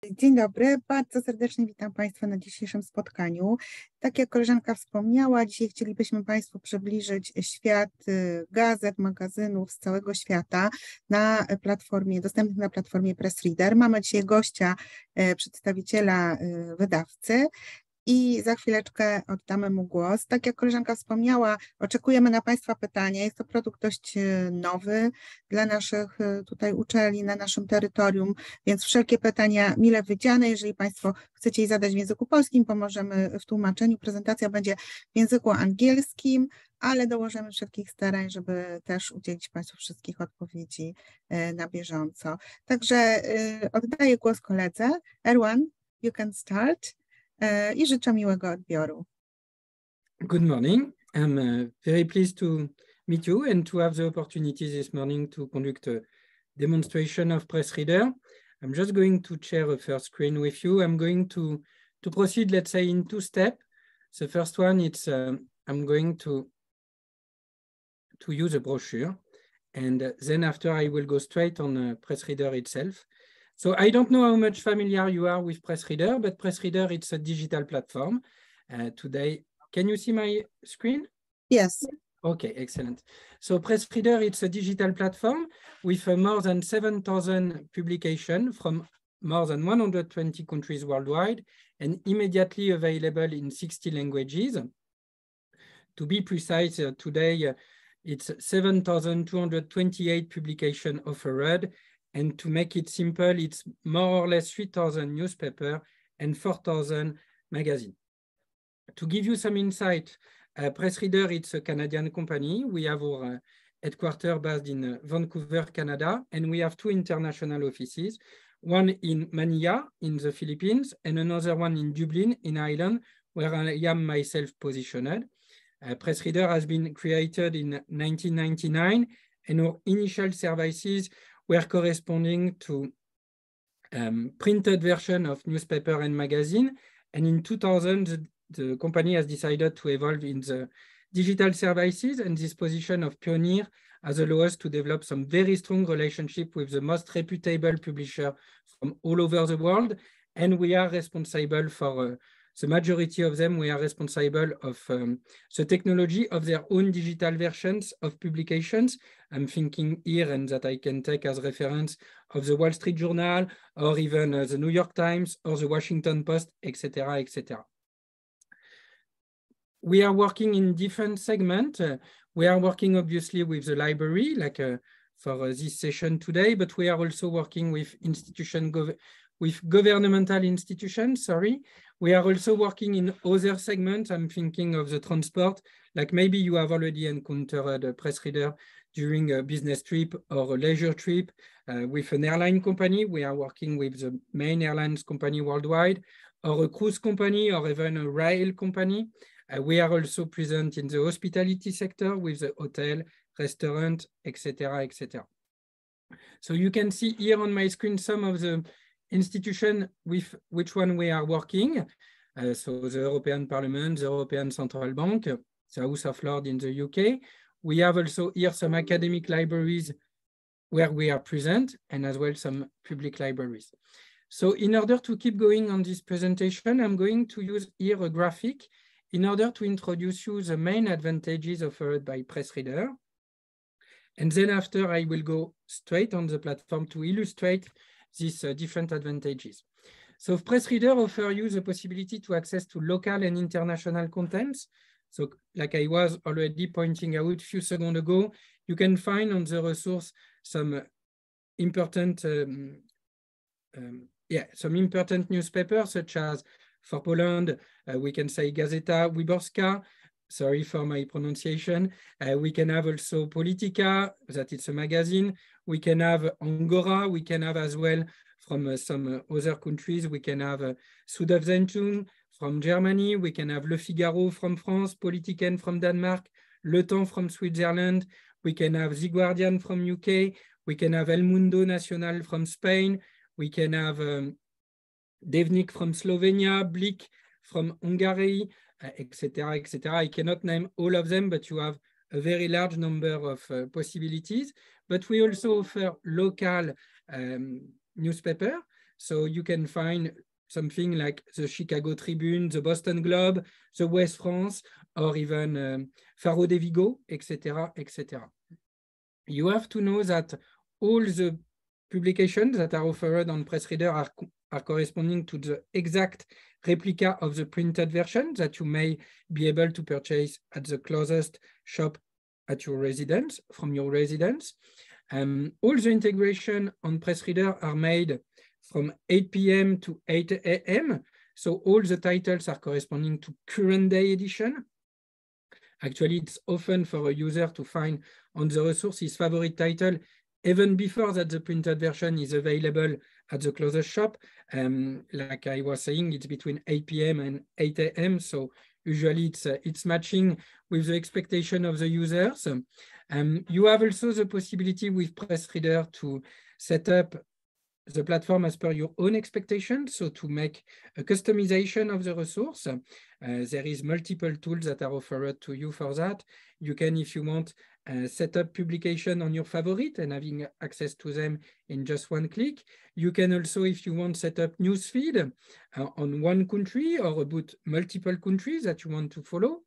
Dzień dobry, bardzo serdecznie witam Państwa na dzisiejszym spotkaniu. Tak jak koleżanka wspomniała, dzisiaj chcielibyśmy Państwu przybliżyć świat gazet, magazynów z całego świata dostępnych na platformie PressReader. Mamy dzisiaj gościa, przedstawiciela wydawcy. I za chwileczkę oddamy mu głos. Tak jak koleżanka wspomniała, oczekujemy na Państwa pytania. Jest to produkt dość nowy dla naszych tutaj uczelni na naszym terytorium, więc wszelkie pytania mile widziane. Jeżeli Państwo chcecie je zadać w języku polskim, pomożemy w tłumaczeniu. Prezentacja będzie w języku angielskim, ale dołożymy wszelkich starań, żeby też udzielić Państwu wszystkich odpowiedzi na bieżąco. Także oddaję głos koledze. Erwan, you can start. I życzę miłego odbioru. Good morning. I'm very pleased to meet you and to have the opportunity this morning to conduct a demonstration of PressReader. I'm just going to share a first screen with you. I'm going to proceed, let's say, in two steps. The first one, it's I'm going to use a brochure, and then after I will go straight on PressReader itself. So I don't know how much familiar you are with PressReader, but PressReader, it's a digital platform. Today, can you see my screen? Yes. Okay, excellent. So PressReader, it's a digital platform with more than 7,000 publications from more than 120 countries worldwide and immediately available in 60 languages. To be precise, today, it's 7,228 publications offered. And to make it simple, it's more or less 3,000 newspapers and 4,000 magazines. To give you some insight, PressReader, it's a Canadian company. We have our headquarters based in Vancouver, Canada, and we have two international offices, one in Manila in the Philippines and another one in Dublin in Ireland, where I am myself positioned. PressReader has been created in 1999, and our initial services were corresponding to printed version of newspaper and magazine. And in 2000, the company has decided to evolve in the digital services, and this position of pioneer has allowed us to develop some very strong relationship with the most reputable publisher from all over the world. And we are responsible for the majority of them. We are responsible of the technology of their own digital versions of publications. I'm thinking here, and that I can take as reference, of the Wall Street Journal, or even the New York Times, or the Washington Post, etc., etc. We are working in different segments. We are working obviously with the library, like for this session today, but we are also working with governmental institutions, sorry. We are also working in other segments. I'm thinking of the transport, like maybe you have already encountered a PressReader during a business trip or a leisure trip with an airline company. We are working with the main airlines company worldwide, or a cruise company, or even a rail company. We are also present in the hospitality sector with the hotel, restaurant, etc., etc. So you can see here on my screen some of the institution with which one we are working. So the European Parliament, the European Central Bank, the House of Lords in the UK. We have also here some academic libraries where we are present, and as well some public libraries. So in order to keep going on this presentation, I'm going to use here a graphic in order to introduce you the main advantages offered by PressReader. And then after, I will go straight on the platform to illustrate these different advantages. So PressReader offers you the possibility to access to local and international contents. So like I was already pointing out a few seconds ago, you can find on the resource some important newspapers, such as for Poland, we can say Gazeta Wyborcza. Sorry for my pronunciation. We can have also Polityka, that it's a magazine. We can have Angora. We can have as well from some other countries. We can have Süddeutsche from Germany. We can have Le Figaro from France, Politiken from Denmark, Le Temps from Switzerland. We can have The Guardian from UK. We can have El Mundo Nacional from Spain. We can have Dnevnik from Slovenia, Blick from Hungary, etc., etc. I cannot name all of them, but you have a very large number of possibilities. But we also offer local newspaper. So you can find something like the Chicago Tribune, the Boston Globe, the West France, or even Faro de Vigo, etc., etc. You have to know that all the publications that are offered on PressReader are corresponding to the exact replica of the printed version that you may be able to purchase at the closest shop at your residence, from your residence. All the integration on PressReader are made from 8 p.m. to 8 a.m. So all the titles are corresponding to current day edition. Actually, it's often for a user to find on the resource his favorite title even before that the printed version is available at the closest shop. Like I was saying, it's between 8 p.m. and 8 a.m. So usually it's matching with the expectation of the users. You have also the possibility with PressReader to set up the platform as per your own expectations, so to make a customization of the resource. There is multiple tools that are offered to you for that. You can, if you want, set up publication on your favorite and having access to them in just one click. You can also, if you want, set up newsfeed on one country or about multiple countries that you want to follow.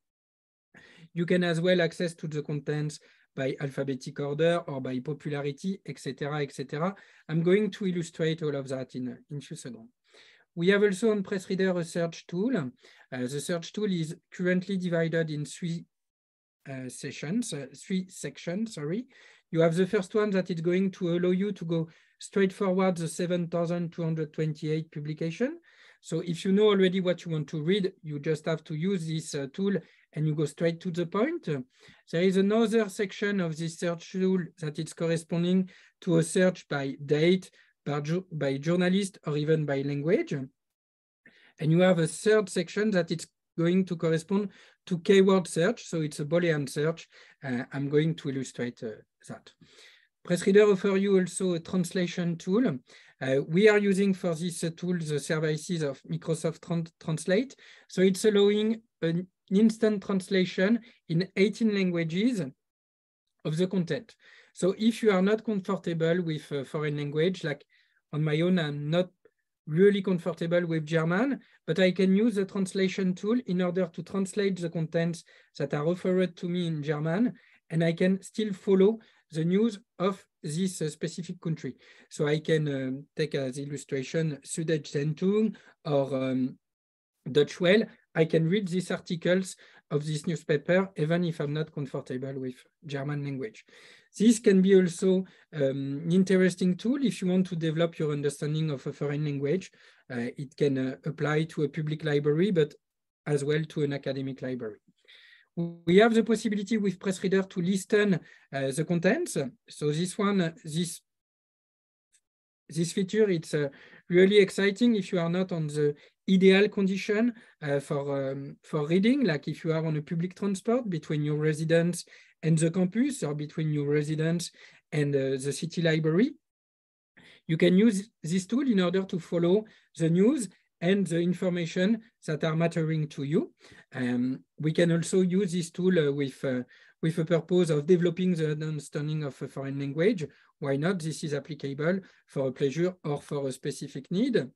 You can as well access to the contents by alphabetic order or by popularity, etc., etc. I'm going to illustrate all of that in a few seconds. We have also on PressReader a search tool. The search tool is currently divided in three sections. You have the first one that is going to allow you to go straight forward the 7,228 publication. So if you know already what you want to read, you just have to use this tool and you go straight to the point. There is another section of this search tool that is corresponding to a search by date, by journalist, or even by language. And you have a third section that is going to correspond to keyword search. So it's a Boolean search. I'm going to illustrate that. PressReader offers you also a translation tool. We are using for this tool the services of Microsoft Translate. So it's allowing an instant translation in 18 languages of the content. So if you are not comfortable with a foreign language, like on my own, I'm not really comfortable with German, but I can use the translation tool in order to translate the contents that are offered to me in German, and I can still follow the news of this specific country. So I can take as illustration Süddeutsche Zeitung or Deutsche Welle. I can read these articles of this newspaper, even if I'm not comfortable with German language. This can be also an interesting tool if you want to develop your understanding of a foreign language. It can apply to a public library, but as well to an academic library. We have the possibility with PressReader to listen the contents. So this one, this feature, it's really exciting if you are not on the ideal condition for reading, like if you are on a public transport between your residence and the campus, or between your residence and the city library. You can use this tool in order to follow the news and the information that are mattering to you. We can also use this tool with a purpose of developing the understanding of a foreign language. Why not? This is applicable for a pleasure or for a specific need.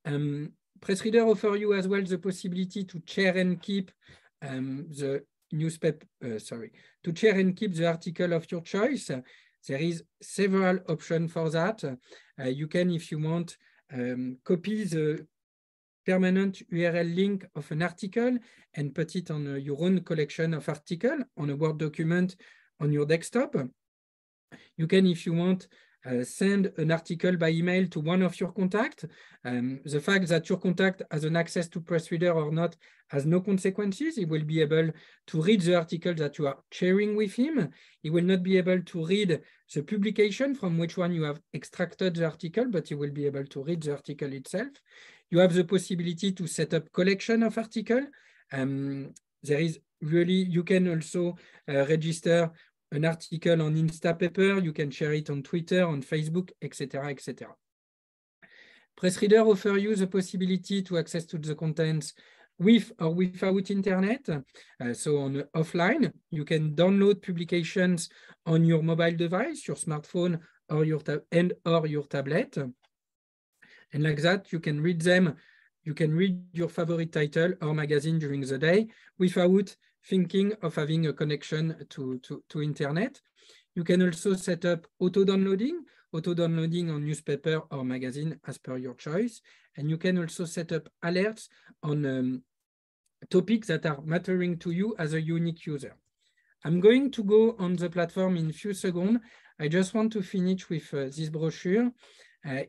PressReader offers you as well the possibility to share and keep the newspaper, to share and keep the article of your choice. There is several options for that. You can, if you want, copy the permanent URL link of an article and put it on your own collection of articles on a Word document on your desktop. You can, if you want, send an article by email to one of your contacts. The fact that your contact has an access to PressReader or not has no consequences. He will be able to read the article that you are sharing with him. He will not be able to read the publication from which one you have extracted the article, but he will be able to read the article itself. You have the possibility to set up collection of articles. There is really, you can also register an article on Instapaper, you can share it on Twitter, on Facebook, etc., etc. PressReader offers you the possibility to access to the contents with or without internet. So on offline, you can download publications on your mobile device, your smartphone, or your tablet. And like that, you can read them. You can read your favorite title or magazine during the day without thinking of having a connection to internet. You can also set up auto-downloading on newspaper or magazine as per your choice. And you can also set up alerts on topics that are mattering to you as a unique user. I'm going to go on the platform in a few seconds. I just want to finish with this brochure.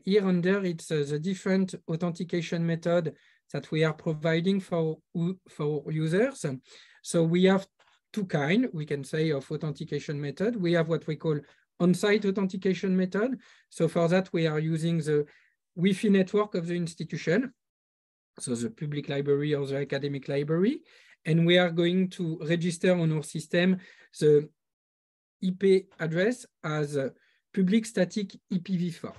Here under, it's the different authentication method that we are providing for users. So we have two kinds, we can say, of authentication method. We have what we call on-site authentication method. So for that, we are using the Wi-Fi network of the institution, so the public library or the academic library. And we are going to register on our system the IP address as a public static IPv4.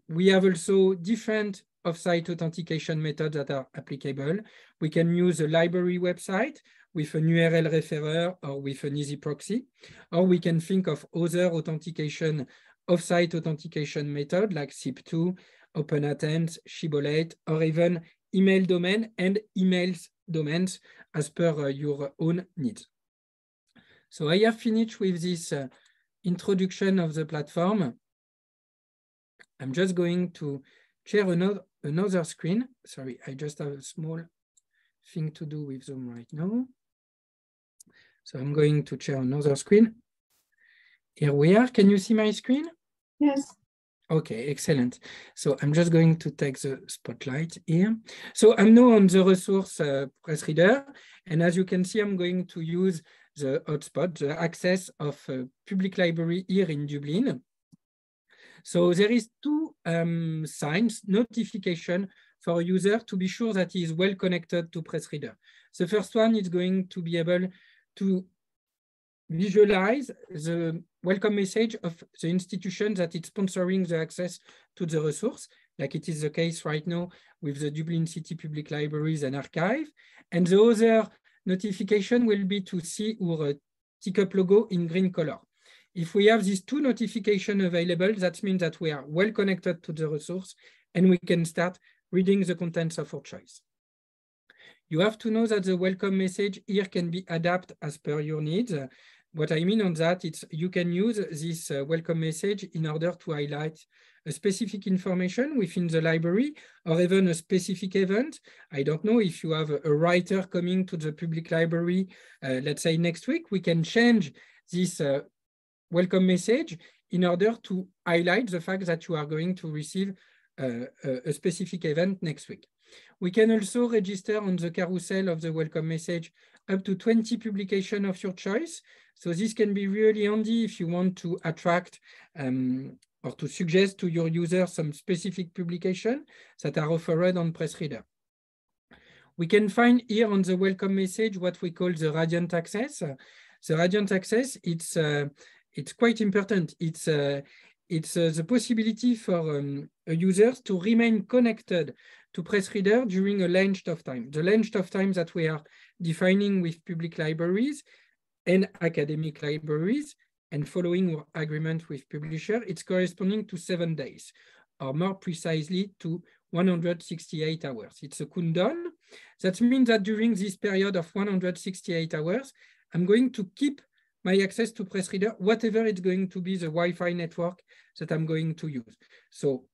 We have also different off-site authentication methods that are applicable. We can use a library website with an URL referrer or with an easy proxy, or we can think of other authentication, off-site authentication method like SIP2, OpenAttendance, Shibboleth, or even email domain and emails domains as per your own needs. So I have finished with this introduction of the platform. I'm just going to share another screen. Sorry, I just have a small thing to do with Zoom right now. So I'm going to share another screen. Here we are. Can you see my screen? Yes. Okay, excellent. So I'm just going to take the spotlight here. So I'm now on the resource Pressreader. And as you can see, I'm going to use the hotspot, the access of public library here in Dublin. So there is two signs, notification for a user to be sure that he is well connected to Pressreader. The first one is going to be able to visualize the welcome message of the institution that is sponsoring the access to the resource, like it is the case right now with the Dublin City Public Libraries and Archive. And the other notification will be to see our TCUP logo in green color. If we have these two notifications available, that means that we are well connected to the resource and we can start reading the contents of our choice. You have to know that the welcome message here can be adapted as per your needs. What I mean on that, it's you can use this welcome message in order to highlight a specific information within the library or even a specific event. I don't know if you have a writer coming to the public library, let's say next week, we can change this welcome message in order to highlight the fact that you are going to receive a specific event next week. We can also register on the carousel of the welcome message up to 20 publications of your choice. So this can be really handy if you want to attract or to suggest to your users some specific publications that are offered on Pressreader. We can find here on the welcome message what we call the Radiant Access. The Radiant Access, it's quite important. It's the possibility for users to remain connected to Pressreader during a length of time. The length of time that we are defining with public libraries and academic libraries and following our agreement with publisher, it's corresponding to 7 days, or more precisely to 168 hours. It's a countdown. That means that during this period of 168 hours, I'm going to keep my access to Pressreader, whatever it's going to be the Wi-Fi network that I'm going to use. So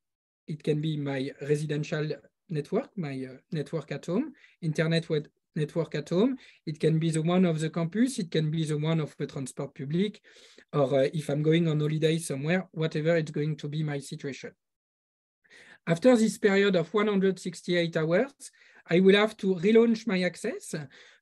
it can be my residential network, my network at home, internet network at home. It can be the one of the campus. It can be the one of the transport public, or if I'm going on holiday somewhere, whatever it's going to be my situation. After this period of 168 hours, I will have to relaunch my access.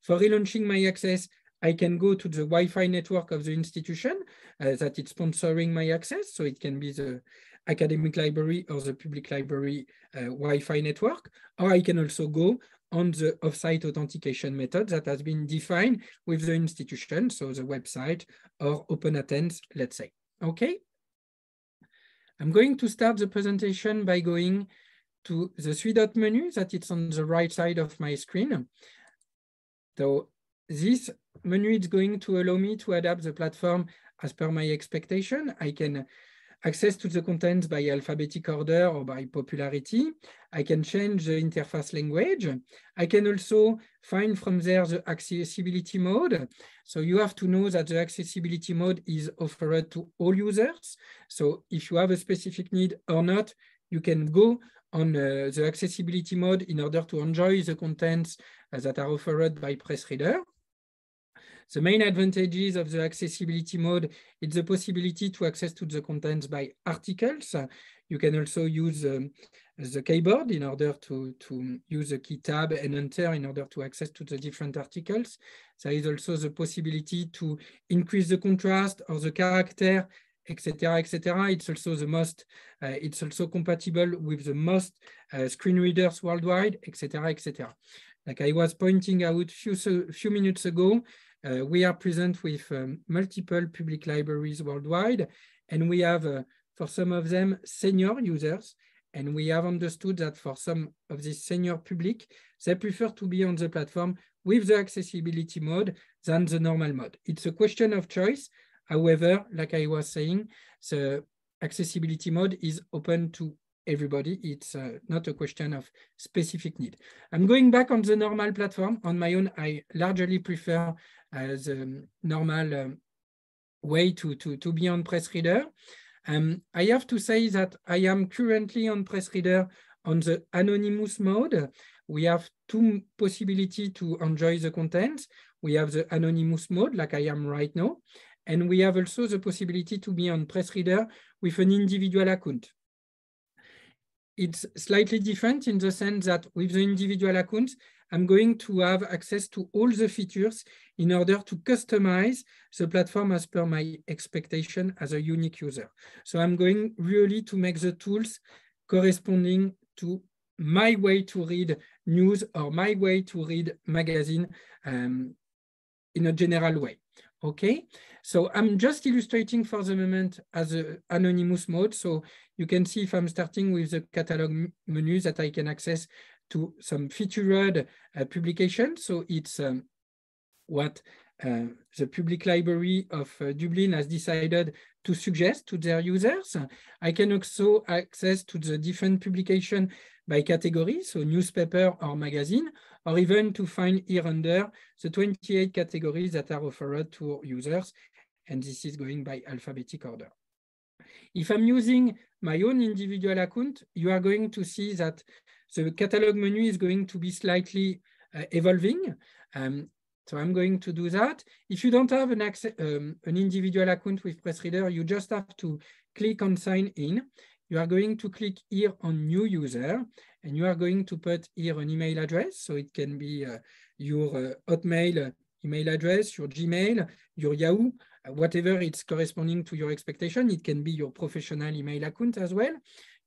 For relaunching my access, I can go to the Wi-Fi network of the institution that it's sponsoring my access. So it can be the academic library or the public library Wi-Fi network, or I can also go on the off-site authentication method that has been defined with the institution, so the website or OpenAttendance, let's say. Okay. I'm going to start the presentation by going to the three-dot menu that it's on the right side of my screen. So this menu is going to allow me to adapt the platform as per my expectation. I can access to the contents by alphabetic order or by popularity. I can change the interface language. I can also find from there the accessibility mode. So you have to know that the accessibility mode is offered to all users. So if you have a specific need or not, you can go on the accessibility mode in order to enjoy the contents that are offered by Pressreader. The main advantages of the accessibility mode is the possibility to access to the contents by articles. You can also use the keyboard in order to use the key tab and enter in order to access to the different articles. There is also the possibility to increase the contrast or the character, etc., etc. It's also the most. It's also compatible with the most screen readers worldwide, etc., etc. Like I was pointing out few minutes ago, we are present with multiple public libraries worldwide, and we have, for some of them, senior users, and we have understood that for some of these senior public, they prefer to be on the platform with the accessibility mode than the normal mode. It's a question of choice. However, like I was saying, the accessibility mode is open to everybody. It's not a question of specific need. I'm going back on the normal platform. On my own, I largely prefer the normal way to be on Pressreader. I have to say that I am currently on Pressreader on the anonymous mode. We have two possibilities to enjoy the content. We have the anonymous mode, like I am right now, and we have also the possibility to be on Pressreader with an individual account. It's slightly different in the sense that with the individual account, I'm going to have access to all the features in order to customize the platform as per my expectation as a unique user. So I'm going really to make the tools corresponding to my way to read news or my way to read magazine in a general way. Okay, so I'm just illustrating for the moment as an anonymous mode. So you can see if I'm starting with the catalog menu that I can access to some featured publications. So it's what the public library of Dublin has decided to suggest to their users. I can also access to the different publication by category, so newspaper or magazine, or even to find here under the 28 categories that are offered to users. And this is going by alphabetic order. If I'm using my own individual account, you are going to see that the catalog menu is going to be slightly evolving. So I'm going to do that. If you don't have an individual account with Pressreader, you just have to click on sign in. You are going to click here on new user, and you are going to put here an email address. So it can be your Hotmail email address, your Gmail, your Yahoo, whatever it's corresponding to your expectation. It can be your professional email account as well.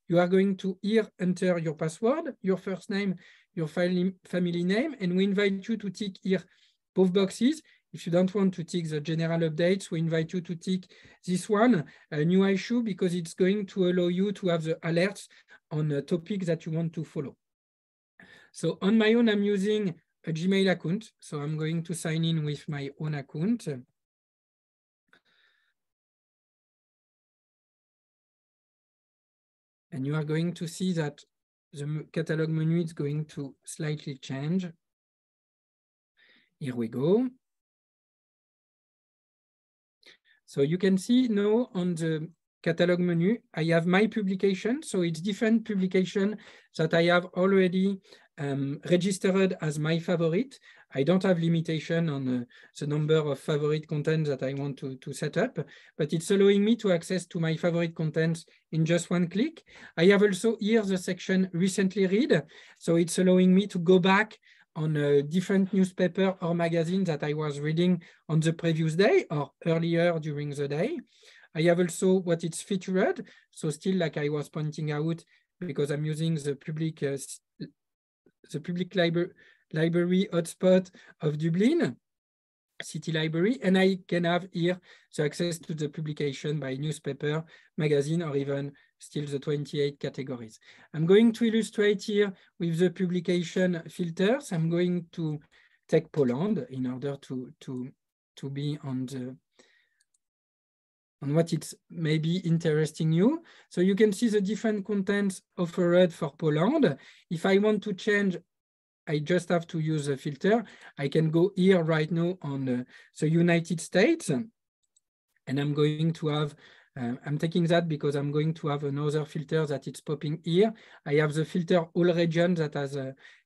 You are going to here enter your password, your first name, your family name, and we invite you to tick here both boxes. If you don't want to tick the general updates, we invite you to tick this one, a new issue, because it's going to allow you to have the alerts on a topic that you want to follow. So on my own, I'm using a Gmail account. So I'm going to sign in with my own account. And you are going to see that the catalog menu is going to slightly change. Here we go. So you can see now on the catalog menu, I have my publication. So it's different publication that I have already registered as my favorite. I don't have limitation on the number of favorite content that I want to set up, but it's allowing me to access to my favorite contents in just one click. I have also here the section recently read. So it's allowing me to go back on a different newspaper or magazine that I was reading on the previous day or earlier during the day. I have also what it's featured. So still, like I was pointing out, because I'm using the public library hotspot of Dublin, City Library, and I can have here the access to the publication by newspaper, magazine, or even still the 28 categories. I'm going to illustrate here with the publication filters. I'm going to take Poland in order to be on on what it's maybe interesting you. So you can see the different contents offered for Poland. If I want to change, I just have to use a filter. I can go here right now on the United States, and I'm going to have, I'm taking that because I'm going to have another filter that it's popping here. I have the filter all regions that has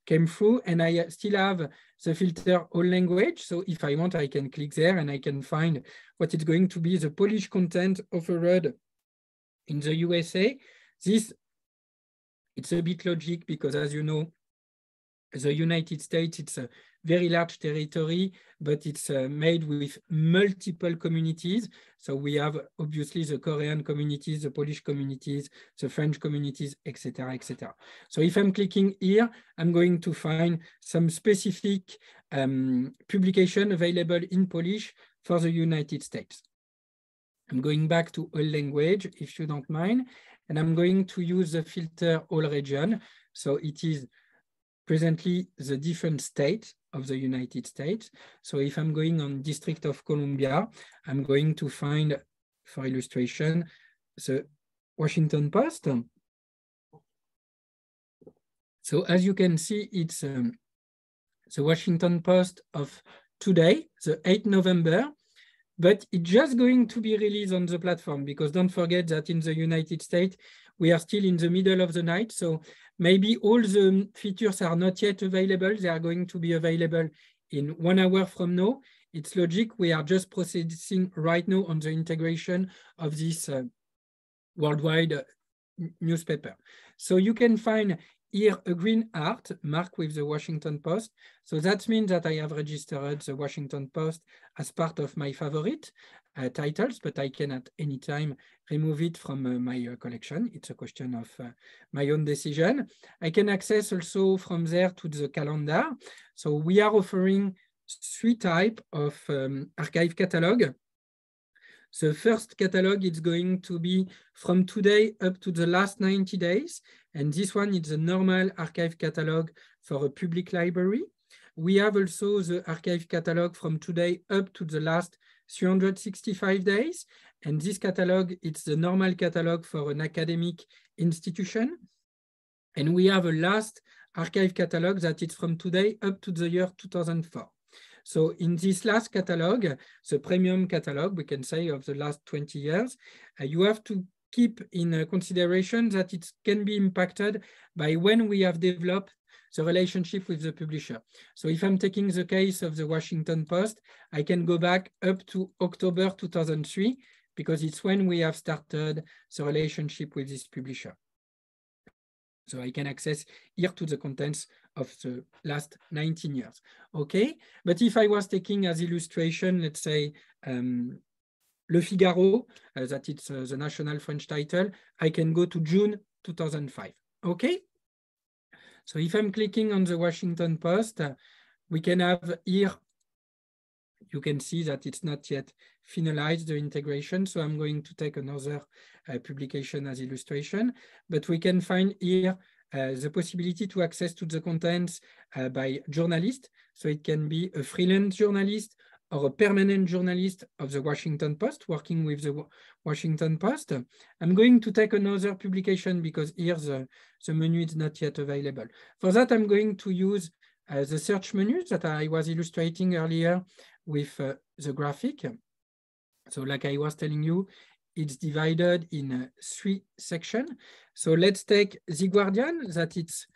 came through, and I still have the filter all language. So if I want, I can click there and I can find what is going to be the Polish content offered in the USA. This, it's a bit logic because, as you know, the United States, it's a very large territory, but it's made with multiple communities. So we have obviously the Korean communities, the Polish communities, the French communities, etc., etc. So if I'm clicking here, I'm going to find some specific publication available in Polish for the United States. I'm going back to all language, if you don't mind, and I'm going to use the filter all region. So it is presently the different states of the United States. So if I'm going on District of Columbia, I'm going to find, for illustration, the Washington Post. So as you can see, it's the Washington Post of today, the 8th November, but it's just going to be released on the platform because don't forget that in the United States, we are still in the middle of the night. So maybe all the features are not yet available. They are going to be available in 1 hour from now. It's logic. We are just processing right now on the integration of this worldwide newspaper. So you can find here a green heart marked with the Washington Post. So that means that I have registered the Washington Post as part of my favorite titles, but I can at any time remove it from my collection. It's a question of my own decision. I can access also from there to the calendar. So we are offering 3 types of archive catalog. The first catalog is going to be from today up to the last 90 days. And this one is the normal archive catalog for a public library. We have also the archive catalog from today up to the last 365 days. And this catalog, it's the normal catalog for an academic institution. And we have a last archive catalog that is from today up to the year 2004. So in this last catalog, the premium catalog, we can say of the last 20 years, you have to keep in consideration that it can be impacted by when we have developed the relationship with the publisher. So if I'm taking the case of the Washington Post, I can go back up to October 2003, because it's when we have started the relationship with this publisher. So I can access here to the contents of the last 19 years. Okay, but if I was taking as illustration, let's say, Le Figaro, that it's the national French title, I can go to June 2005. Okay, so if I'm clicking on the Washington Post, we can have here, you can see that it's not yet finalized, the integration. So I'm going to take another publication as illustration, but we can find here the possibility to access to the contents by journalist. So it can be a freelance journalist or a permanent journalist of the Washington Post working with the Washington Post. I'm going to take another publication because here the menu is not yet available. For that, I'm going to use the search menu that I was illustrating earlier with the graphic. So like I was telling you, it's divided in 3 sections. So let's take The Guardian, that it's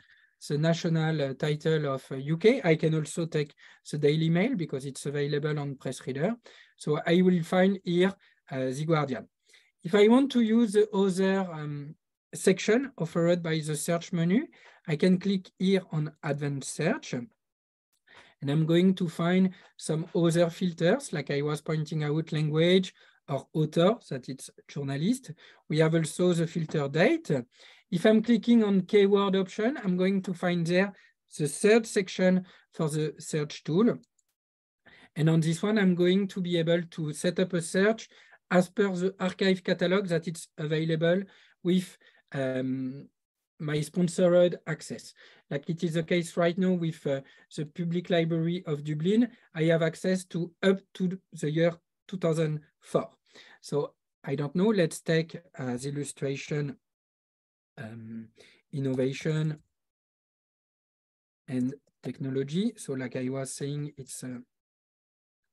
the national title of UK. I can also take the Daily Mail because it's available on Press Reader. So I will find here The Guardian. If I want to use the other section offered by the search menu, I can click here on Advanced Search. And I'm going to find some other filters, like I was pointing out, language or author, that it's journalist. We have also the filter date. If I'm clicking on keyword option, I'm going to find there the third section for the search tool. And on this one, I'm going to be able to set up a search as per the archive catalog that it's available with my sponsored access. Like it is the case right now with the Public Library of Dublin, I have access to up to the year 2004. So I don't know, let's take as illustration innovation and technology. So like I was saying, it's a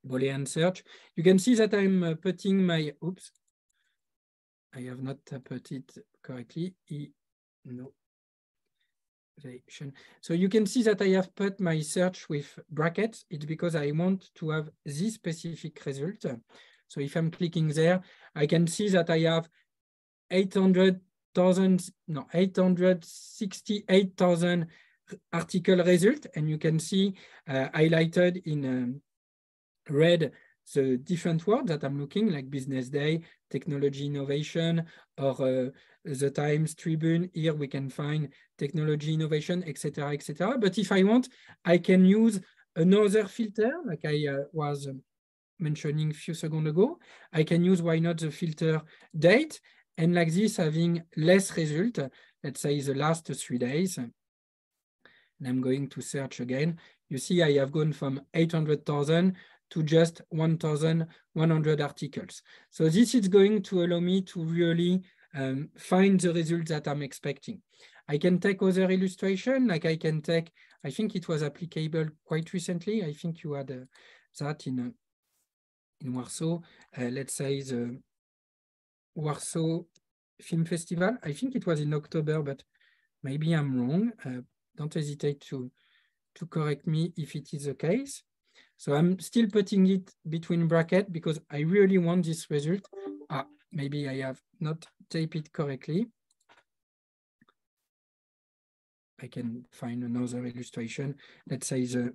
Boolean search. You can see that I'm putting my, oops, I have not put it correctly. Innovation. So you can see that I have put my search with brackets. It's because I want to have this specific result. So if I'm clicking there, I can see that I have 868,000 article result, and you can see highlighted in red the different words that I'm looking, like Business Day, technology innovation, or the Times Tribune. Here we can find technology innovation, etc., etc. But if I want, I can use another filter, like I was mentioning a few seconds ago. I can use, why not, the filter date, and like this, having less result, let's say the last 3 days. And I'm going to search again. You see, I have gone from 800,000 to just 1,100 articles. So this is going to allow me to really find the results that I'm expecting. I can take other illustration, like I can take, I think it was applicable quite recently. I think you had that in Warsaw. Let's say the Warsaw Film Festival. I think it was in October, but maybe I'm wrong. Don't hesitate to correct me if it is the case. So I'm still putting it between brackets because I really want this result. Maybe I have not typed it correctly. I can find another illustration. Let's say the,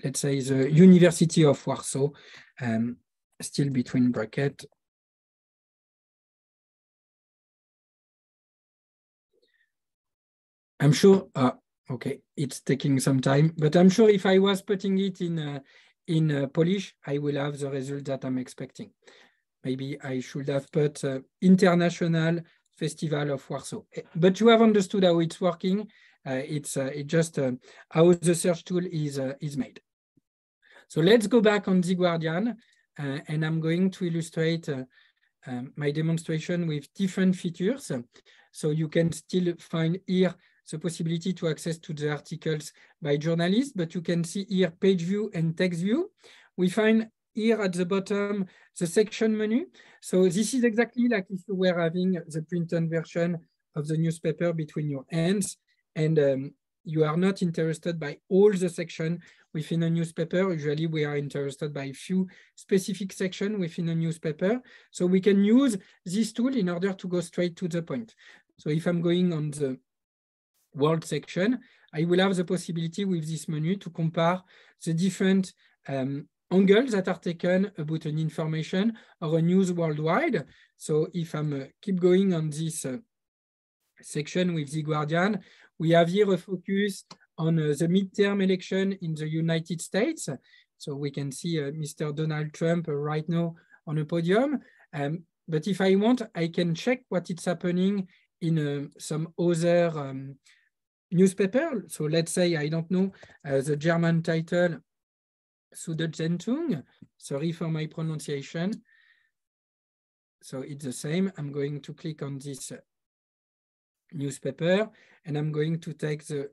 let's say the University of Warsaw, still between brackets. I'm sure, okay, it's taking some time, but I'm sure if I was putting it in Polish, I will have the result that I'm expecting. Maybe I should have put International Festival of Warsaw. But you have understood how it's working. It's just how the search tool is made. So let's go back on The Guardian, and I'm going to illustrate my demonstration with different features. So you can still find here the possibility to access to the articles by journalists, but you can see here page view and text view. We find here at the bottom the section menu. So this is exactly like if you were having the printed version of the newspaper between your hands, and you are not interested by all the sections within a newspaper. Usually we are interested by a few specific sections within a newspaper. So we can use this tool in order to go straight to the point. So if I'm going on the world section, I will have the possibility with this menu to compare the different angles that are taken about an information or a news worldwide. So if I'm keep going on this section with The Guardian, we have here a focus on the midterm election in the United States. So we can see Mr. Donald Trump right now on a podium. But if I want, I can check what is happening in some other newspaper. So let's say, I don't know, the German title, Süddeutsche, sorry for my pronunciation. So it's the same. I'm going to click on this newspaper, and I'm going to take the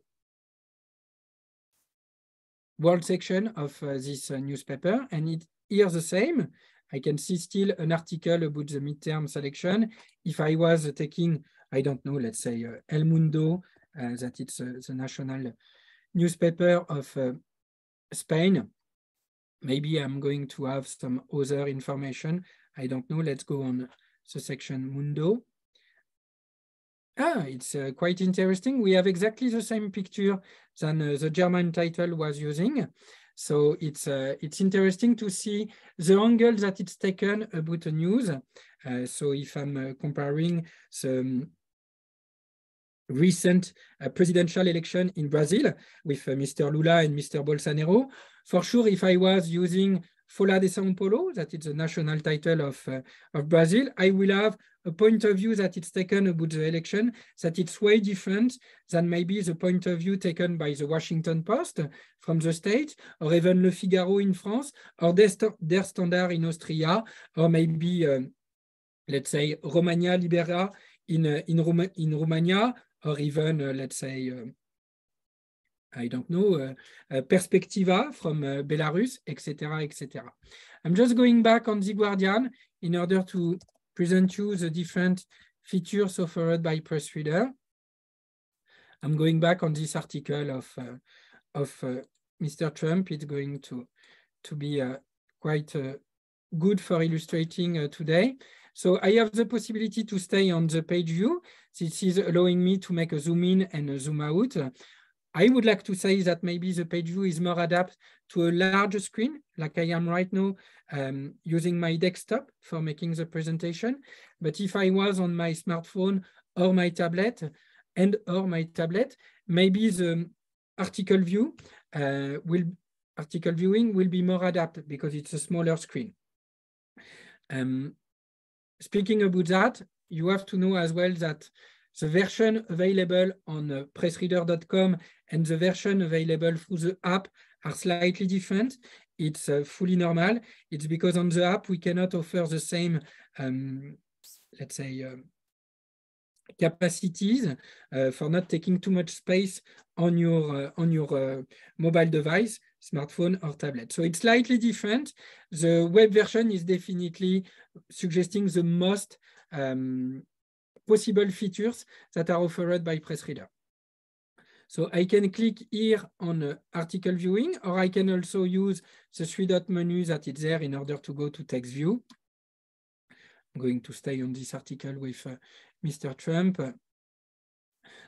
world section of this newspaper, and it here the same. I can see still an article about the midterm selection. If I was taking, I don't know, let's say El Mundo, that it's the national newspaper of Spain, maybe I'm going to have some other information. I don't know. Let's go on the section Mundo. It's quite interesting. We have exactly the same picture than the German title was using. So it's interesting to see the angle that it's taken about the news. So if I'm comparing some recent presidential election in Brazil with Mr. Lula and Mr. Bolsonaro, for sure, if I was using Folha de São Paulo, that is the national title of Brazil, I will have a point of view that it's taken about the election, that it's way different than maybe the point of view taken by the Washington Post from the States, or even Le Figaro in France, or Der Standard in Austria, or maybe, let's say, Romania Libera in Romania, or even, let's say, I don't know, Perspectiva from Belarus, etc., etc. I'm just going back on The Guardian in order to present you the different features offered by Pressreader. I'm going back on this article of Mr. Trump. It's going to be quite good for illustrating today. So I have the possibility to stay on the page view. This is allowing me to make a zoom in and a zoom out. I would like to say that maybe the page view is more adapted to a larger screen, like I am right now using my desktop for making the presentation. But if I was on my smartphone or my tablet, maybe the article viewing will be more adapted because it's a smaller screen. Speaking about that, you have to know as well that the version available on pressreader.com and the version available through the app are slightly different. It's fully normal. It's because on the app, we cannot offer the same, let's say, capacities for not taking too much space on your mobile device, smartphone or tablet. So it's slightly different. The web version is definitely suggesting the most possible features that are offered by Pressreader. So I can click here on article viewing, or I can also use the three-dot menu that is there in order to go to text view. I'm going to stay on this article with Mr. Trump.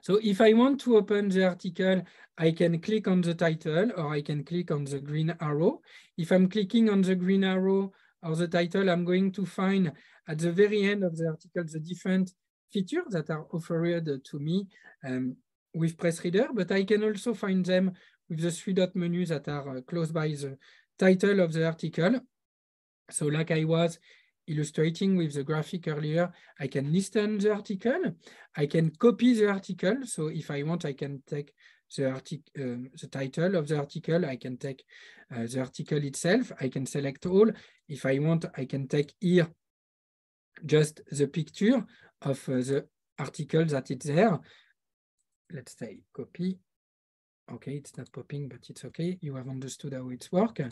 So if I want to open the article, I can click on the title, or I can click on the green arrow. If I'm clicking on the green arrow or the title, I'm going to find at the very end of the article the different features that are offered to me with Pressreader, but I can also find them with the three-dot menus that are close by the title of the article. So like I was illustrating with the graphic earlier, I can listen the article, I can copy the article. So if I want, I can take the title of the article, I can take the article itself, I can select all. If I want, I can take here just the picture of the article that is there. Let's say copy. Okay, it's not popping, but it's okay. You have understood how it's works.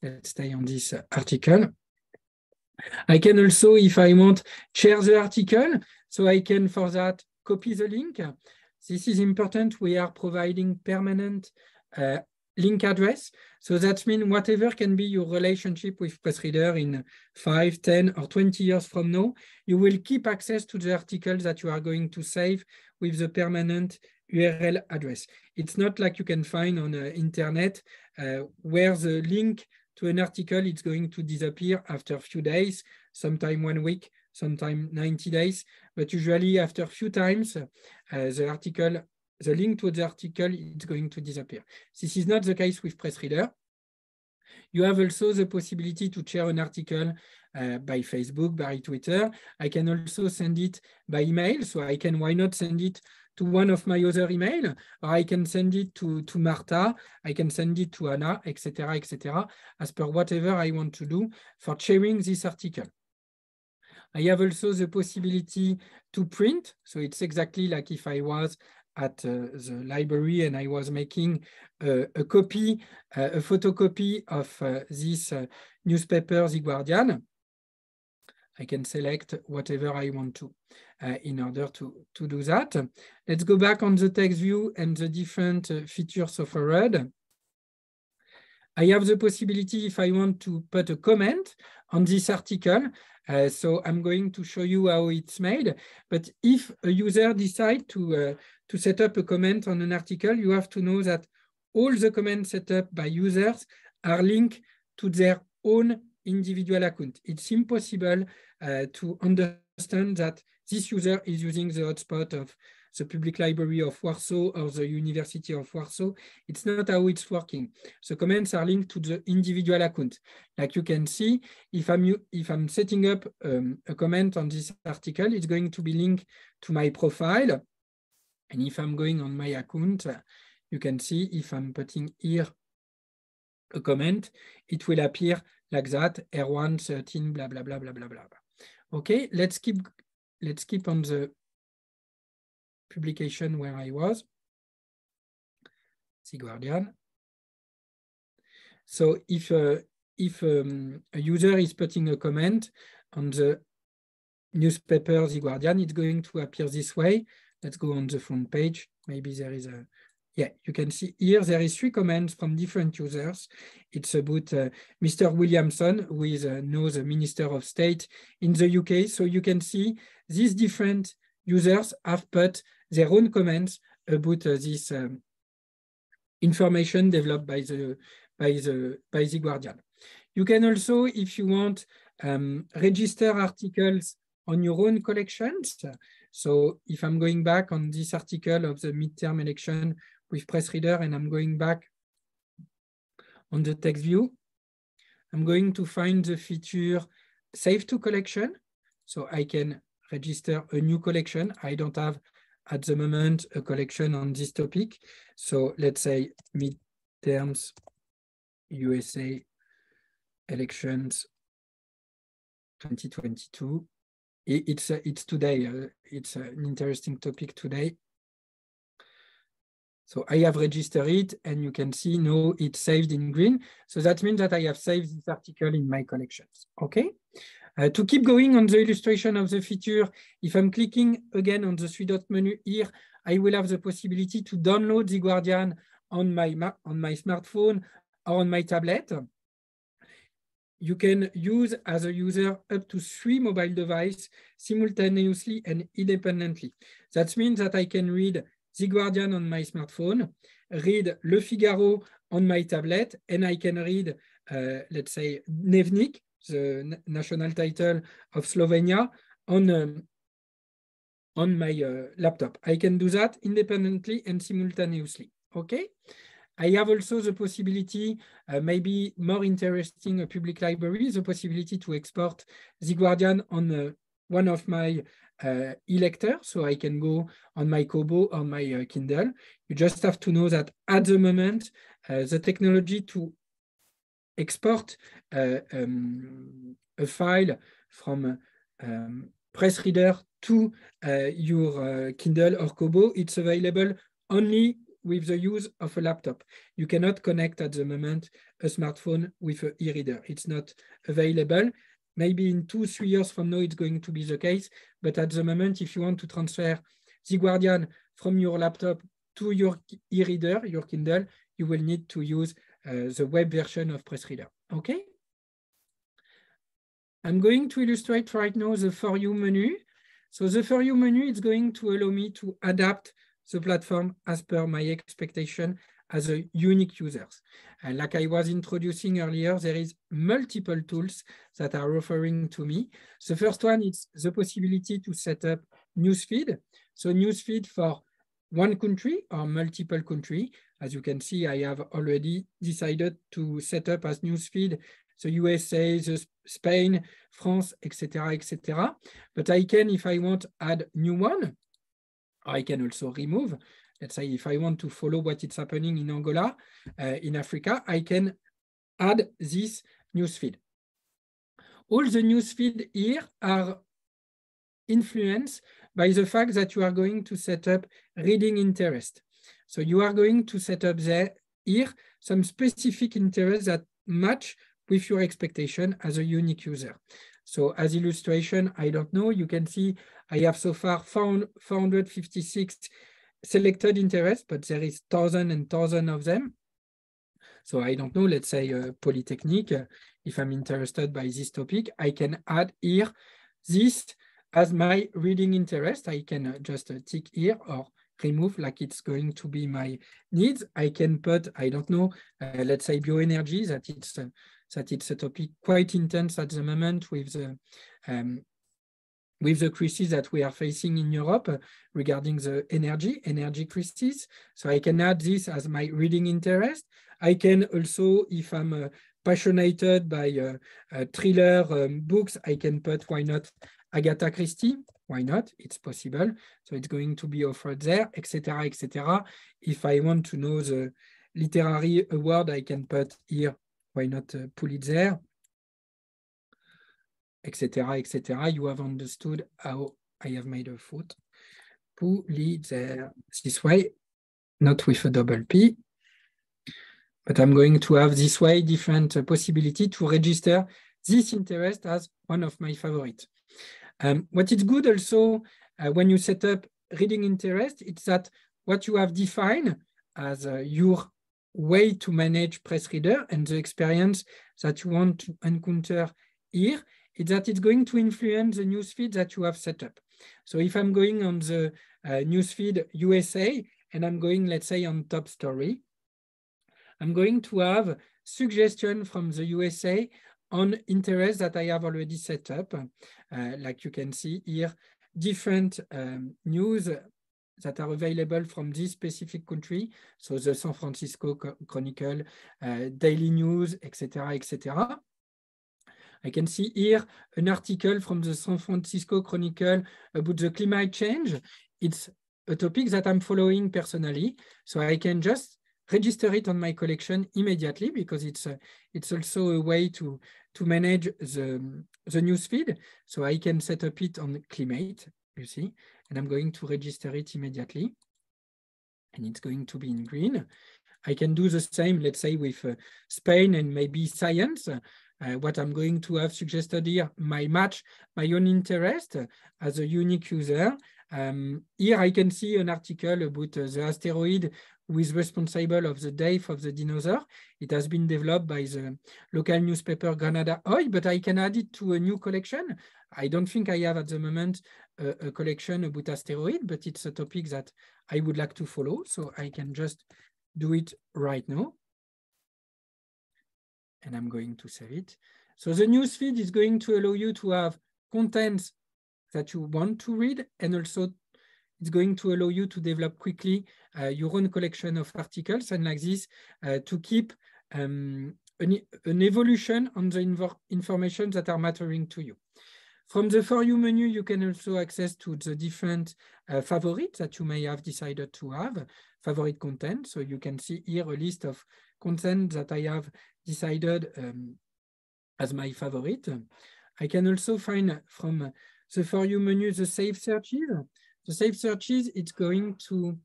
Let's stay on this article. I can also, if I want, share the article. So I can, for that, copy the link. This is important. We are providing permanent link address. So that means whatever can be your relationship with Pressreader in 5, 10, or 20 years from now, you will keep access to the article that you are going to save with the permanent URL address. It's not like you can find on the internet where the link to an article is going to disappear after a few days, sometime 1 week, sometime 90 days, but usually after a few times, the link to the article is going to disappear. This is not the case with Pressreader. You have also the possibility to share an article by Facebook, by Twitter. I can also send it by email. So I can, why not send it to one of my other email, or I can send it to Marta, I can send it to Anna, etc., as per whatever I want to do for sharing this article. I have also the possibility to print. So it's exactly like if I was at the library and I was making a photocopy of this newspaper, The Guardian. I can select whatever I want to in order to do that. Let's go back on the text view and the different features offered. I have the possibility, if I want, to put a comment on this article. So I'm going to show you how it's made. But if a user decides to set up a comment on an article, you have to know that all the comments set up by users are linked to their own individual account. It's impossible to understand that this user is using the hotspot of the Public Library of Warsaw or the University of Warsaw. It's not how it's working. The comments are linked to the individual account. Like you can see, if I'm setting up a comment on this article, it's going to be linked to my profile. And if I'm going on my account, you can see if I'm putting here a comment, it will appear like that, R1, 13, blah, blah, blah, blah, blah, blah. Okay, let's keep on the publication where I was. The Guardian. So if a user is putting a comment on the newspaper, The Guardian, it's going to appear this way. Let's go on the front page. Maybe there is a, yeah, you can see here, there is 3 comments from different users. It's about Mr. Williamson, who is now the Minister of State in the UK. So you can see these different users have put their own comments about this information developed by the Guardian. You can also, if you want, register articles on your own collections. So if I'm going back on this article of the midterm election with PressReader and I'm going back on the text view, I'm going to find the feature Save to Collection. So I can register a new collection. I don't have at the moment a collection on this topic. So let's say midterms USA elections 2022. It's today. It's an interesting topic today. So I have registered it, and you can see now it's saved in green. So that means that I have saved this article in my collections. Okay. To keep going on the illustration of the feature, if I'm clicking again on the 3-dot menu here, I will have the possibility to download The Guardian on my smartphone or on my tablet. You can use as a user up to 3 mobile devices simultaneously and independently. That means that I can read The Guardian on my smartphone, read Le Figaro on my tablet, and I can read, let's say, Dnevnik, the national title of Slovenia, on my laptop. I can do that independently and simultaneously, okay? I have also the possibility, maybe more interesting, a public library, the possibility to export The Guardian on one of my e-lectors, so I can go on my Kobo or my Kindle. You just have to know that at the moment, the technology to export a file from PressReader to your Kindle or Kobo, it's available only with the use of a laptop. You cannot connect at the moment a smartphone with an e-reader. It's not available. Maybe in 2-3 years from now, it's going to be the case. But at the moment, if you want to transfer The Guardian from your laptop to your e-reader, your Kindle, you will need to use the web version of PressReader. Okay? I'm going to illustrate right now the For You menu. So the For You menu is going to allow me to adapt the platform as per my expectation as a unique user. And like I was introducing earlier, there is multiple tools that are offering to me. The first one is the possibility to set up newsfeed. So newsfeed for one country or multiple country. As you can see, I have already decided to set up as newsfeed the USA, the Spain, France, etc., etc. But I can, if I want, add new one. I can also remove. Let's say if I want to follow what is happening in Angola, in Africa, I can add this newsfeed. All the newsfeed here are influenced by the fact that you are going to set up reading interest. So you are going to set up here some specific interests that match with your expectation as a unique user. So as illustration, I don't know, you can see I have so far found 456 selected interests, but there is thousands and thousands of them. So I don't know, let's say Polytechnic, if I'm interested by this topic, I can add here this as my reading interest. I can just tick here or remove like it's going to be my needs. I can put, I don't know, let's say bioenergy, that it's a topic quite intense at the moment with the with the crisis that we are facing in Europe regarding the energy crisis. So I can add this as my reading interest. I can also, if I'm passionate by thriller books, I can put, why not, Agatha Christie? Why not? It's possible. So it's going to be offered there, etc., etc. If I want to know the literary award, I can put here, why not Pulitzer, etc., etc. You have understood how I have made a foot. Pulitzer, this way, not with a double P, but I'm going to have this way different possibility to register this interest as one of my favorites. What is good also when you set up reading interest, it's that what you have defined as your way to manage Pressreader and the experience that you want to encounter here, is that it's going to influence the newsfeed that you have set up. So if I'm going on the newsfeed USA and I'm going, let's say, on top story, I'm going to have suggestion from the USA on interest that I have already set up. Like you can see here, different news that are available from this specific country. So the San Francisco Chronicle, Daily News, etc., etc. I can see here an article from the San Francisco Chronicle about the climate change. It's a topic that I'm following personally. So I can just register it on my collection immediately because it's also a way to manage the newsfeed. So I can set up it on climate, you see, and I'm going to register it immediately. And it's going to be in green. I can do the same, let's say, with Spain and maybe science. What I'm going to have suggested here, my own interest as a unique user. Here I can see an article about the asteroid who is responsible of the death of the dinosaur. It has been developed by the local newspaper Granada Hoy, but I can add it to a new collection. I don't think I have at the moment a collection about asteroid, but it's a topic that I would like to follow. So I can just do it right now. And I'm going to save it. So the newsfeed is going to allow you to have contents that you want to read, and also it's going to allow you to develop quickly your own collection of articles, and like this to keep an evolution on the information that are mattering to you. From the For You menu, you can also access to the different favorites that you may have decided to have, favorite content. So you can see here a list of content that I have decided as my favorite. I can also find from the For You menu the Save Searches. The Save Searches, it's going to,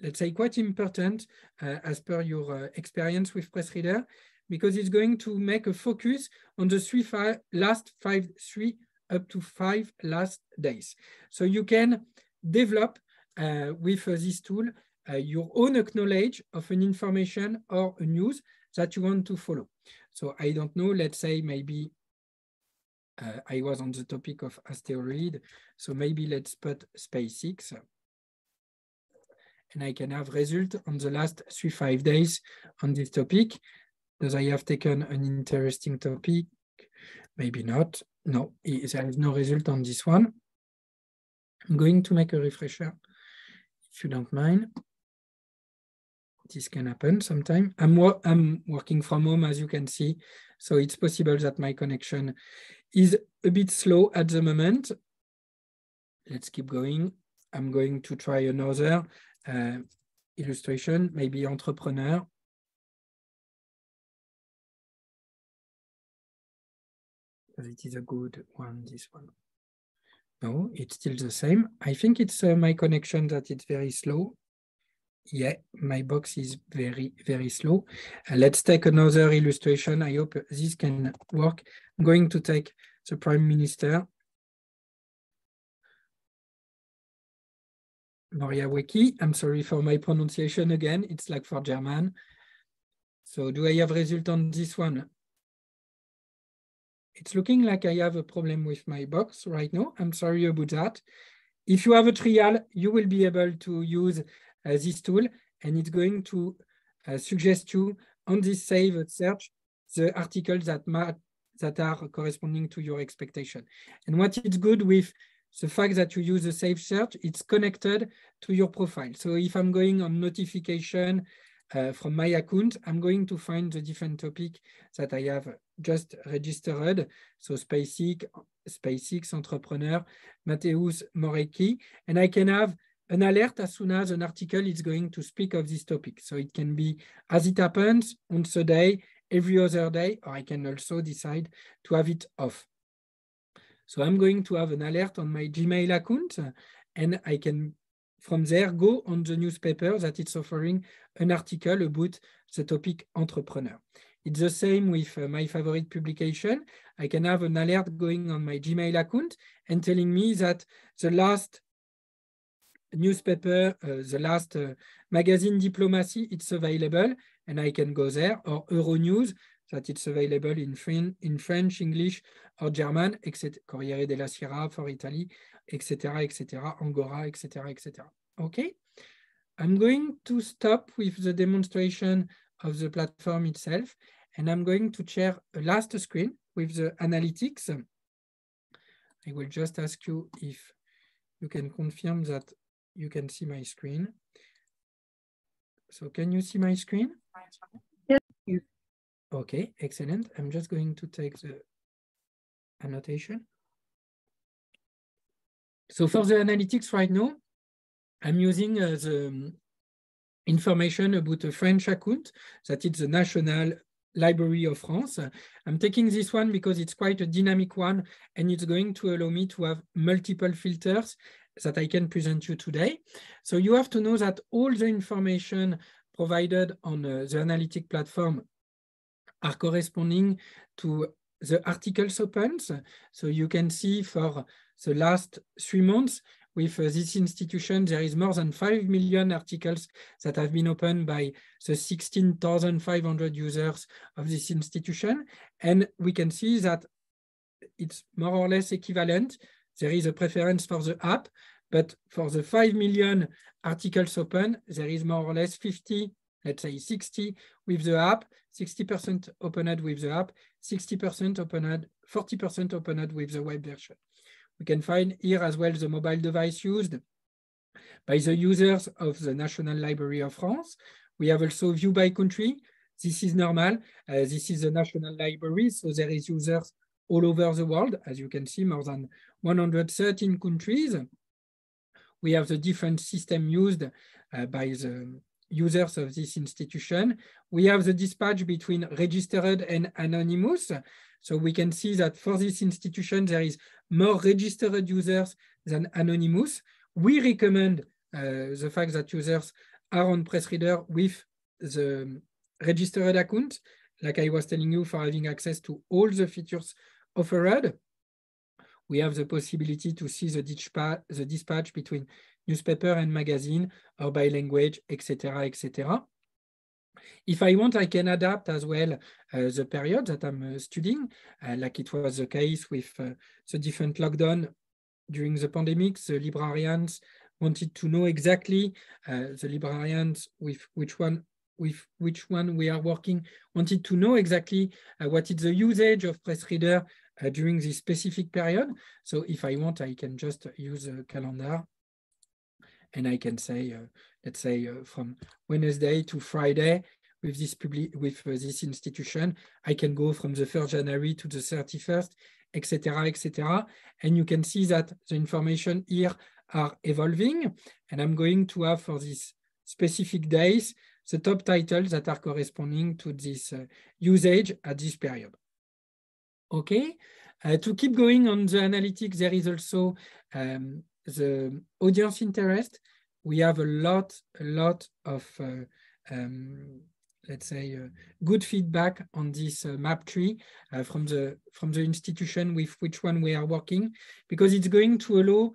let's say, quite important as per your experience with Pressreader, because it's going to make a focus on the three up to 5 last days. So you can develop with this tool your own acknowledge of an information or a news that you want to follow. So I don't know, let's say maybe I was on the topic of asteroid. So maybe let's put SpaceX. And I can have result on the last 3-5 days on this topic. Because I have taken an interesting topic, maybe not. No, there is no result on this one. I'm going to make a refresher, if you don't mind. This can happen sometime. I'm working from home, as you can see, so it's possible that my connection is a bit slow at the moment. Let's keep going. I'm going to try another illustration, maybe entrepreneur. It is a good one, this one. No, it's still the same. I think it's my connection that it's very slow. Yeah, my box is very, very slow. Let's take another illustration. I hope this can work. I'm going to take the Prime Minister, Morawiecki. I'm sorry for my pronunciation again. It's like for German. So do I have result on this one? It's looking like I have a problem with my box right now. I'm sorry about that. If you have a trial, you will be able to use this tool, and it's going to suggest you on this save search the articles that that are corresponding to your expectation. And what is good with the fact that you use the Safe Search, it's connected to your profile. So if I'm going on notification from my account, I'm going to find the different topic that I have just registered. So SpaceX, Entrepreneur, Mateusz Morecki, and I can have an alert as soon as an article is going to speak of this topic. So it can be as it happens on the day, every other day, or I can also decide to have it off. So I'm going to have an alert on my Gmail account, and I can, from there, go on the newspaper that it's offering an article about the topic entrepreneur. It's the same with my favorite publication. I can have an alert going on my Gmail account and telling me that the last newspaper, the last magazine Diplomacy, it's available, and I can go there, or Euronews, that it's available in French, English, or German, etc. Corriere della Sera for Italy, etc., etc., Angora, etc., etc. Okay, I'm going to stop with the demonstration of the platform itself, and I'm going to share a last screen with the analytics. I will just ask you if you can confirm that you can see my screen. So can you see my screen? Yes. Okay, excellent. I'm just going to take the annotation. So for the analytics right now, I'm using the information about a French account that is the National Library of France. I'm taking this one because it's quite a dynamic one, and it's going to allow me to have multiple filters that I can present you today. So you have to know that all the information provided on the analytic platform are corresponding to the articles opened. So you can see for the last 3 months, with this institution, there is more than 5 million articles that have been opened by the 16,500 users of this institution. And we can see that it's more or less equivalent. There is a preference for the app, but for the 5 million articles open, there is more or less 50, let's say 60 with the app, 60% opened with the app, 60% opened, 40% opened with the web version. We can find here as well the mobile device used by the users of the National Library of France. We have also view by country. This is normal. This is the National Library, so there is users all over the world. As you can see, more than 113 countries. We have the different system used by the users of this institution. We have the dispatch between registered and anonymous. So we can see that for this institution, there is more registered users than anonymous. We recommend the fact that users are on PressReader with the registered account, like I was telling you, for having access to all the features offered. We have the possibility to see the dispatch between newspaper and magazine, or by language, etc., etc. If I want, I can adapt as well the period that I'm studying, like it was the case with the different lockdown during the pandemic. The librarians wanted to know exactly, the librarians with which one we are working wanted to know exactly what is the usage of PressReader during this specific period. So if I want, I can just use a calendar, and I can say, let's say from Wednesday to Friday with this institution, I can go from the 1st January to the 31st, etc., etc. And you can see that the information here are evolving, and I'm going to have for these specific days the top titles that are corresponding to this usage at this period. Okay, to keep going on the analytics, there is also the audience interest. We have a lot of let's say good feedback on this map tree from the institution with which one we are working, because it's going to allow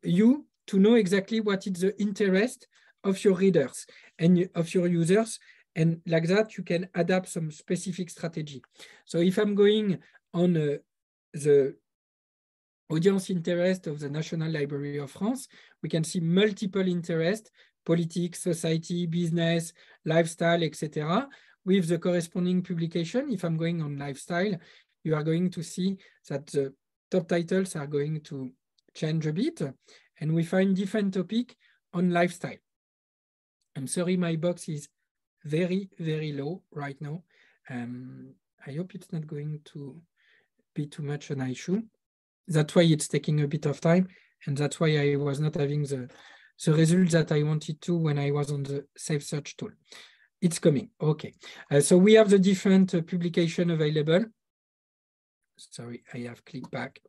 you to know exactly what is the interest of your readers and of your users, and like that you can adapt some specific strategy. So if I'm going on the audience interest of the National Library of France, we can see multiple interests: politics, society, business, lifestyle, etc. with the corresponding publication. If I'm going on lifestyle, you are going to see that the top titles are going to change a bit, and we find different topic on lifestyle. I'm sorry, my box is very, very low right now. I hope it's not going to be too much an issue. That's why it's taking a bit of time, and that's why I was not having the results that I wanted to when I was on the Safe Search tool. It's coming, okay. So we have the different publication available. Sorry, I have clicked back.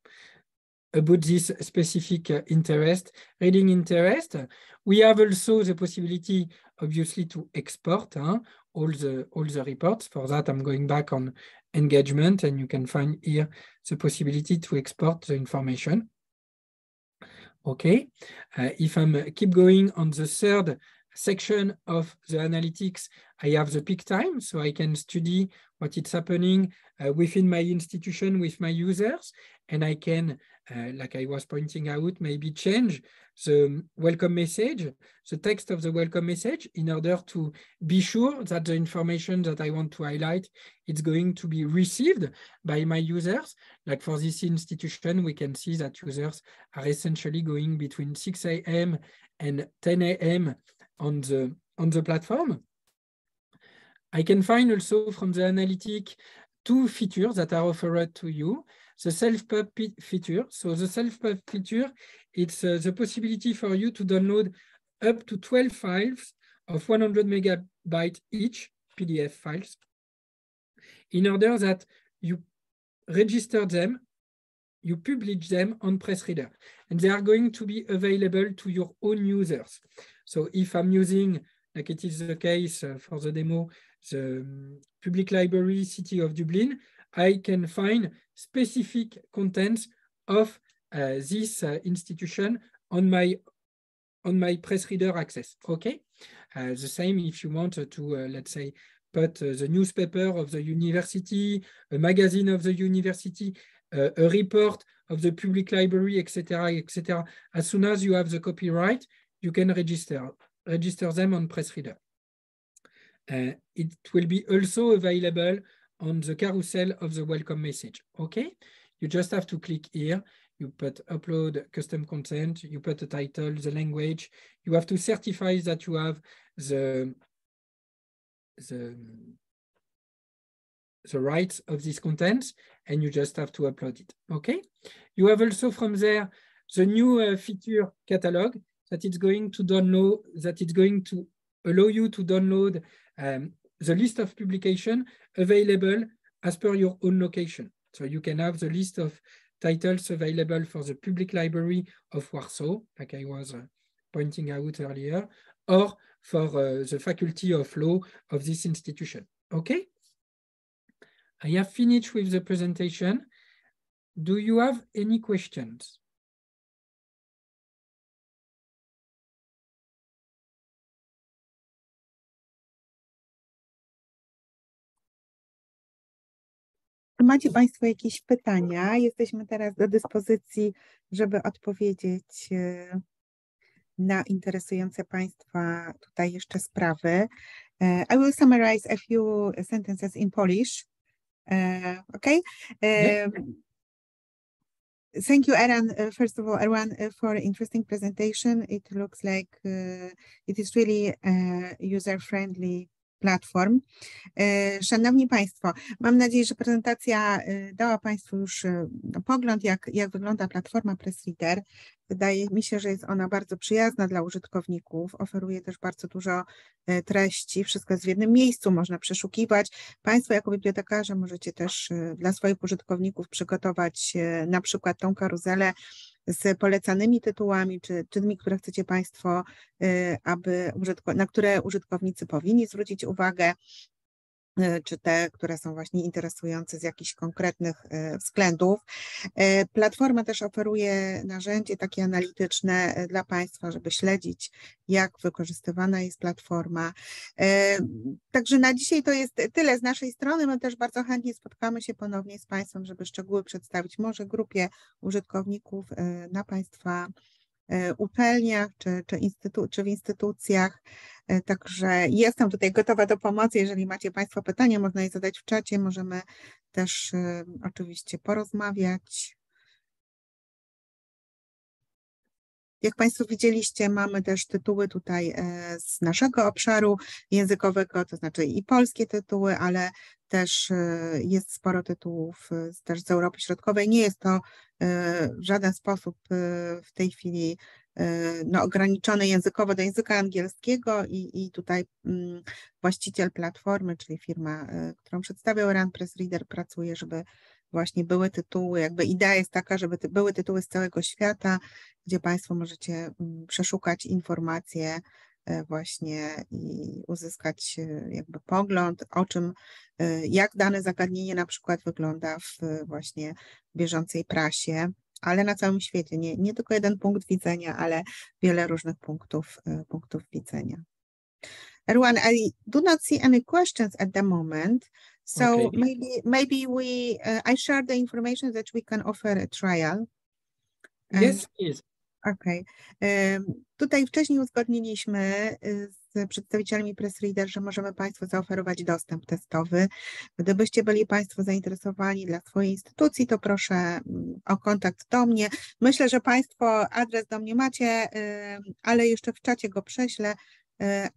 About this specific interest, reading interest. We have also the possibility, obviously, to export all the reports. For that, I'm going back on engagement, and you can find here the possibility to export the information. Okay, if I'm keep going on the third section of the analytics, I have the peak time, so I can study what is happening within my institution with my users, and I can, like I was pointing out, maybe change the welcome message, the text of the welcome message, in order to be sure that the information that I want to highlight is going to be received by my users. Like for this institution, we can see that users are essentially going between 6 a.m. and 10 a.m. on the platform. I can find also from the analytic 2 features that are offered to you. The self-pub feature. So the self-pub feature, it's the possibility for you to download up to 12 files of 100 megabytes each, PDF files, in order that you register them, you publish them on Pressreader, and they are going to be available to your own users. So if I'm using, like it is the case for the demo, the Public Library City of Dublin, I can find specific contents of this institution on my Pressreader access. Okay, the same if you want to let's say put the newspaper of the university, a magazine of the university, a report of the public library, etc., etc. As soon as you have the copyright, you can register them on Pressreader. It will be also available on the carousel of the welcome message. Okay, you just have to click here. You put upload custom content, you put the title, the language. You have to certify that you have the rights of this content, and you just have to upload it. Okay, you have also from there the new feature catalog that it's going to download, that it's going to allow you to download the list of publication available as per your own location. So you can have the list of titles available for the Public Library of Warsaw, like I was pointing out earlier, or for the Faculty of Law of this institution. Okay? I have finished with the presentation. Do you have any questions? Macie Państwo jakieś pytania? Jesteśmy teraz do dyspozycji, żeby odpowiedzieć na interesujące Państwa tutaj jeszcze sprawy. I will summarize a few sentences in Polish. Okay. Thank you, Eran. First of all, Eran, for an interesting presentation. It looks like it is really a user-friendly platform. Szanowni Państwo, mam nadzieję, że prezentacja dała Państwu już pogląd, jak wygląda platforma Pressreader. Wydaje mi się, że jest ona bardzo przyjazna dla użytkowników, oferuje też bardzo dużo treści, wszystko jest w jednym miejscu, można przeszukiwać. Państwo jako bibliotekarze możecie też dla swoich użytkowników przygotować na przykład tą karuzelę z polecanymi tytułami, czy tymi, które chcecie Państwo, na które użytkownicy powinni zwrócić uwagę, czy te, które są właśnie interesujące z jakichś konkretnych względów. Platforma też oferuje narzędzie takie analityczne dla Państwa, żeby śledzić, jak wykorzystywana jest platforma. Także na dzisiaj to jest tyle z naszej strony. My też bardzo chętnie spotkamy się ponownie z Państwem, żeby szczegóły przedstawić może grupie użytkowników na Państwa uczelniach czy w instytucjach. Także jestem tutaj gotowa do pomocy. Jeżeli macie Państwo pytania, można je zadać w czacie. Możemy też oczywiście porozmawiać. Jak Państwo widzieliście, mamy też tytuły tutaj z naszego obszaru językowego, to znaczy i polskie tytuły, ale też jest sporo tytułów też z Europy Środkowej. Nie jest to w żaden sposób w tej chwili ograniczone językowo do języka angielskiego i tutaj właściciel platformy, czyli firma, którą przedstawiał Run Press Reader, pracuje, żeby właśnie były tytuły, jakby idea jest taka, żeby były tytuły z całego świata, gdzie Państwo możecie przeszukać informacje właśnie i uzyskać jakby pogląd o czym, jak dane zagadnienie na przykład wygląda w właśnie bieżącej prasie, ale na całym świecie, nie tylko jeden punkt widzenia, ale wiele różnych punktów widzenia. Erwan, I do not see any questions at the moment. So okay. maybe I share the information that we can offer a trial. Yes, please. Okej. Tutaj wcześniej uzgodniliśmy z przedstawicielami PressReader, że możemy Państwu zaoferować dostęp testowy. Gdybyście byli Państwo zainteresowani dla swojej instytucji, to proszę o kontakt do mnie. Myślę, że Państwo adres do mnie macie, ale jeszcze w czacie go prześlę.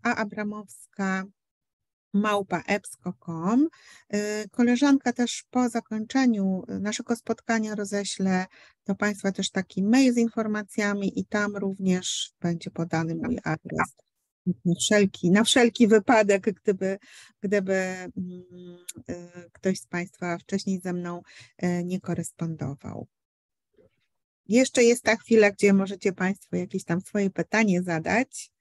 aabramowska@epsco.com. Koleżanka też po zakończeniu naszego spotkania roześlę do Państwa też taki mail z informacjami i tam również będzie podany mój adres. Na wszelki wypadek, gdyby ktoś z Państwa wcześniej ze mną nie korespondował. Jeszcze jest ta chwila, gdzie możecie Państwo jakieś tam swoje pytanie zadać.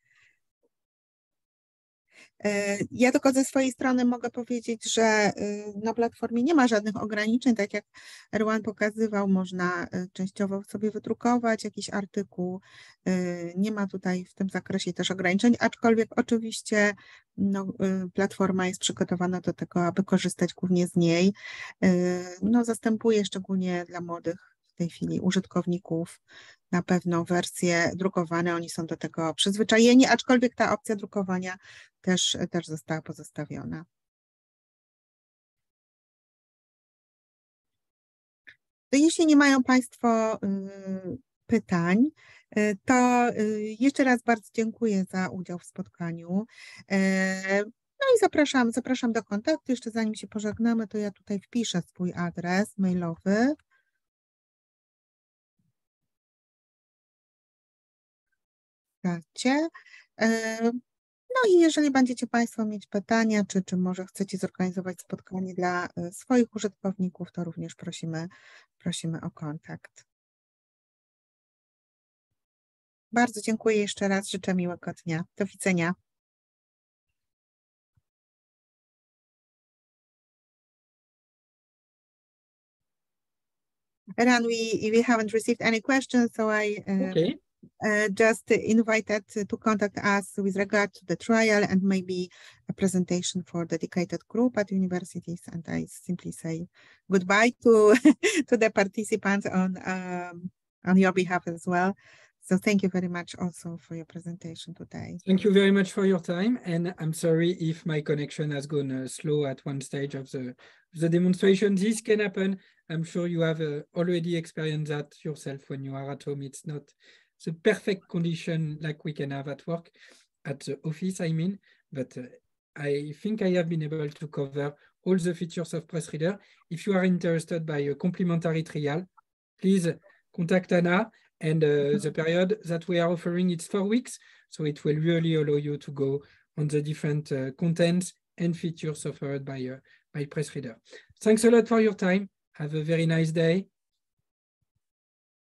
Ja tylko ze swojej strony mogę powiedzieć, że na platformie nie ma żadnych ograniczeń, tak jak Erwan pokazywał, można częściowo sobie wydrukować jakiś artykuł, nie ma tutaj w tym zakresie też ograniczeń, aczkolwiek oczywiście platforma jest przygotowana do tego, aby korzystać głównie z niej. Zastępuje szczególnie dla młodych w tej chwili użytkowników na pewno wersje drukowane, oni są do tego przyzwyczajeni, aczkolwiek ta opcja drukowania też została pozostawiona. To jeśli nie mają Państwo pytań, to jeszcze raz bardzo dziękuję za udział w spotkaniu. No i zapraszam do kontaktu. Jeszcze zanim się pożegnamy, to ja tutaj wpiszę swój adres mailowy. No i jeżeli będziecie Państwo mieć pytania, czy może chcecie zorganizować spotkanie dla swoich użytkowników, to również prosimy o kontakt. Bardzo dziękuję jeszcze raz, życzę miłego dnia. Do widzenia. Ran, we haven't received any questions, so I just invited to contact us with regard to the trial and maybe a presentation for dedicated group at universities. And I simply say goodbye to the participants on your behalf as well. So thank you very much also for your presentation today. Thank you very much for your time. And I'm sorry if my connection has gone slow at one stage of the demonstration. This can happen. I'm sure you have already experienced that yourself when you are at home. It's not the perfect condition like we can have at work, at the office, I mean, but I think I have been able to cover all the features of PressReader. If you are interested by a complimentary trial, please contact Anna, and the period that we are offering is 4 weeks, so it will really allow you to go on the different contents and features offered by PressReader. Thanks a lot for your time. Have a very nice day.